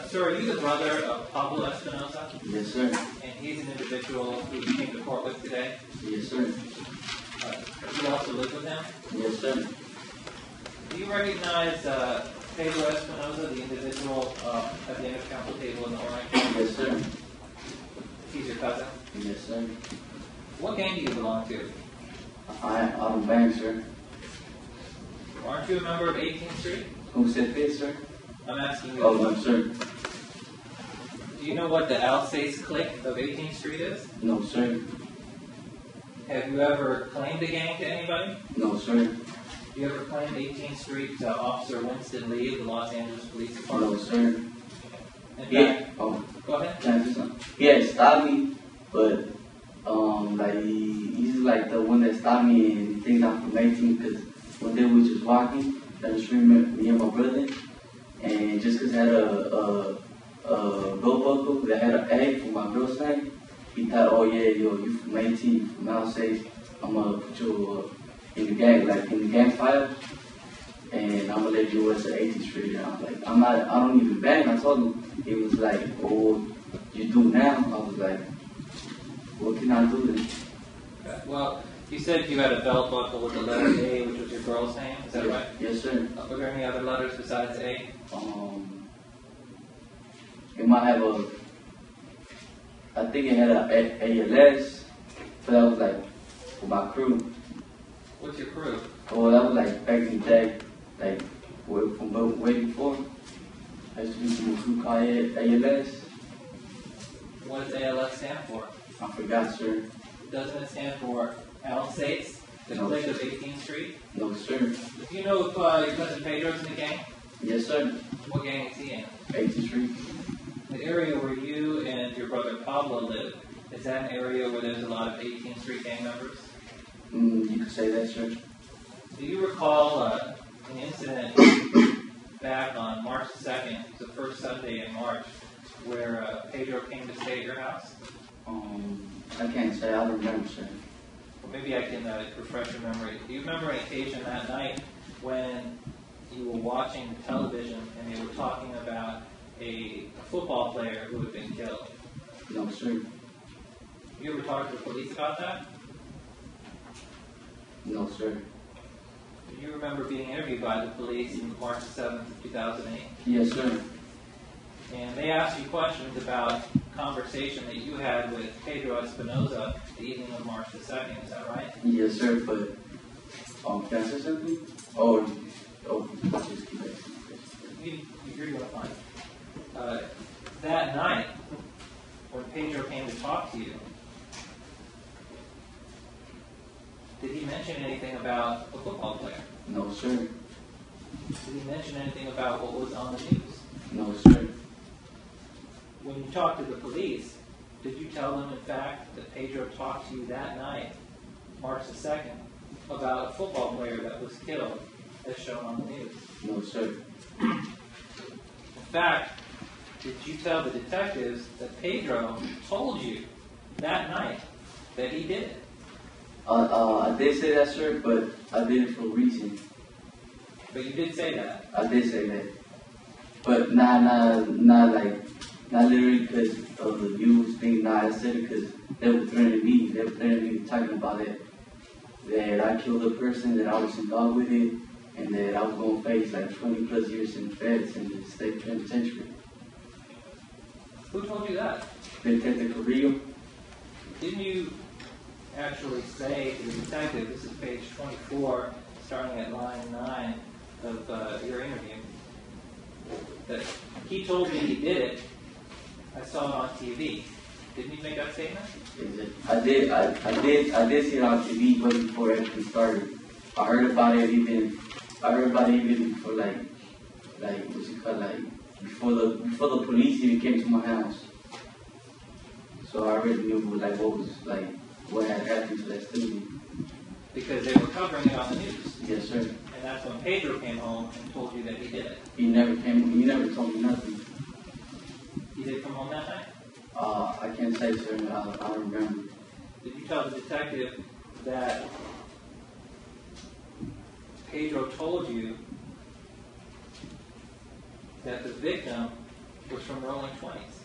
Sir, are you the brother of Pablo Espinoza? Yes, sir. And he's an individual who you came to court with today? Yes, sir. You also live with him? Yes, sir. Do you recognize Pedro Espinoza, the individual at the end of council table in the orange? Yes, sir. He's your cousin? Yes, sir. What gang do you belong to? I'm a bank, sir. Aren't you a member of 18th Street? Who said this, sir? I'm asking you. Oh, no, sir. Do you know what the Alsace clique of 18th Street is? No, sir. Have you ever claimed a gang to anybody? No, sir. Do you ever claim 18th Street to Officer Winston Lee of the Los Angeles Police Department? No, sir. Yeah. Oh, go ahead. can I do something? He had stopped me, but like he's like the one that stopped me and he thinks I'm from 18 because one day we was just walking down the street, me and my brother, and just because I had a belt buckle that had an A for my girl's name, he thought, oh yeah, yo, you from 18, from Alsace, I'm gonna put you in the gang, like in the gang file, and I'm gonna let you arrest at 18th Street. And I'm like, I don't even bang. I told him. He was like, oh, you do now? I was like, what can I do then? Okay. Well, you said you had a belt buckle with the letter A, which was your girl's name. Is that right? Yes, sir. Were there any other letters besides A? It might have I think it had a ALS, but that was like for my crew. What's your crew? Oh, that was like back in the day, like from way before. I used to do some crew called ALS. What does ALS stand for? I forgot, sir. Doesn't it stand for Alsace, the clique of 18th Street? No, sir. Do you know if your cousin Pedro's in the gang? Yes, sir. What gang is he in? 18th Street. The area where you and your brother Pablo live, is that an area where there's a lot of 18th Street gang members? You could say that, sir. Do you recall an incident back on March 2nd, the first Sunday in March, where Pedro came to stay at your house? I can't say. I don't remember, sir. Well, maybe I can refresh your memory. Do you remember an occasion that night when you were watching television and they were talking about a football player who had been killed? No, sir. You ever talked to the police about that? No, sir. Do you remember being interviewed by the police on March 7th, 2008? Yes, sir. And they asked you questions about conversation that you had with Pedro Espinoza the evening of March the 2nd. Is that right? Yes, sir. But can I say something? Oh, just keep it. You're going to find. That night, when Pedro came to talk to you, did he mention anything about a football player? No, sir. Did he mention anything about what was on the news? No, sir. When you talked to the police, did you tell them, in fact, that Pedro talked to you that night, March the 2nd, about a football player that was killed, as shown on the news? No, sir. In fact, did you tell the detectives that Pedro told you that night that he did it? I did say that, sir, but I did it for a reason. But you did say that? I did say that. But not literally because of the news thing. I said it because they were threatening me. They were threatening me, talking about it. That I killed a person, that I was involved with it, and that I was going to face like 20 plus years in feds in the state penitentiary. Who told you that? Detective Carrillo. Didn't you actually say to the detective, this is page 24, starting at line 9 of your interview, that he told me he did it, I saw it on TV. Didn't you make that statement? I did see it on TV way before everything started. I heard about it even before before the police even came to my house. So I already knew what had happened to that student. Because they were covering it on the news. Yes, sir. And that's when Pedro came home and told you that he did it. He never told me nothing. He did come home that night? I can't say, sir. I don't remember. Did you tell the detective that Pedro told you that the victim was from rolling 20s?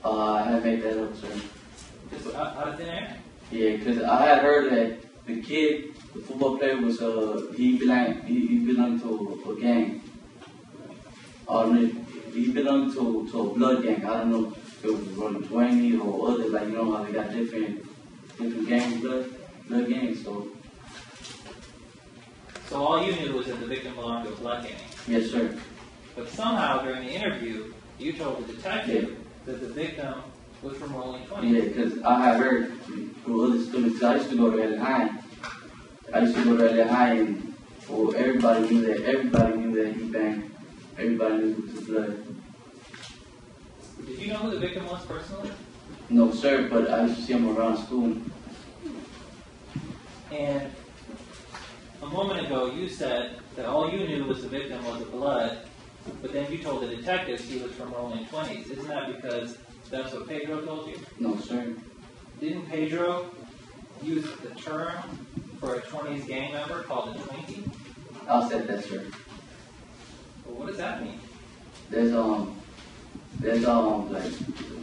I had made that up, sir. Just out of thin air? Yeah, because I had heard that the kid, the football player, was he belonged to a gang. He belonged to a blood gang. I don't know if it was Rolling 20 or other, like, you know how they got different gangs, blood gangs. So all you knew was that the victim belonged to a blood gang. Yes, sir. But somehow during the interview, you told the detective that the victim was from rolling 20s. Yeah, because I had heard through other students. I used to go to High. And everybody knew that he banged. Everybody knew it was his blood. Did you know who the victim was personally? No, sir, but I used to see him around school. And a moment ago, you said that all you knew was the victim was the blood, but then you told the detectives he was from rolling 20s. Isn't that because that's what Pedro told you? No, sir. Didn't Pedro use the term for a 20s gang member called a Twinkie? I said that, sir. Well, what does that mean? There's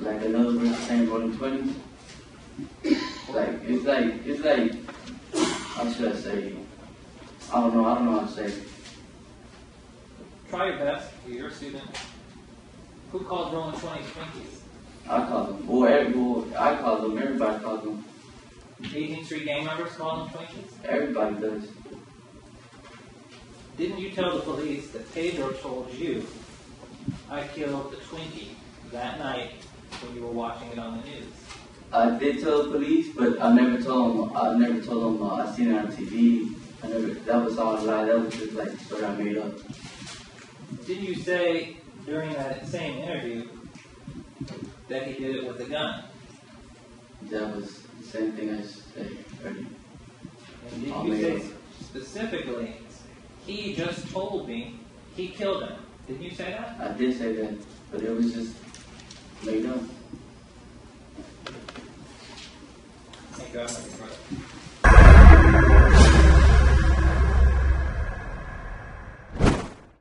like another verse saying rolling 20s. It's like how should I say? I don't know how to say it. Try your best. You're a student. Who calls rolling 20s Twinkies? I call them. I call them. Everybody calls them. 18th Street gang members call them Twinkies? Everybody does. Didn't you tell the police that Pedro told you, I killed the Twinkie that night when you were watching it on the news? I did tell the police, but I never told them. I seen it on TV. That was all a lie. That was just like a story I made up. Didn't you say during that same interview that he did it with a gun? That was the same thing I said earlier. And did you say specifically, he just told me he killed him? Didn't you say that? I did say that, but it was just made up. Thank God, my brother.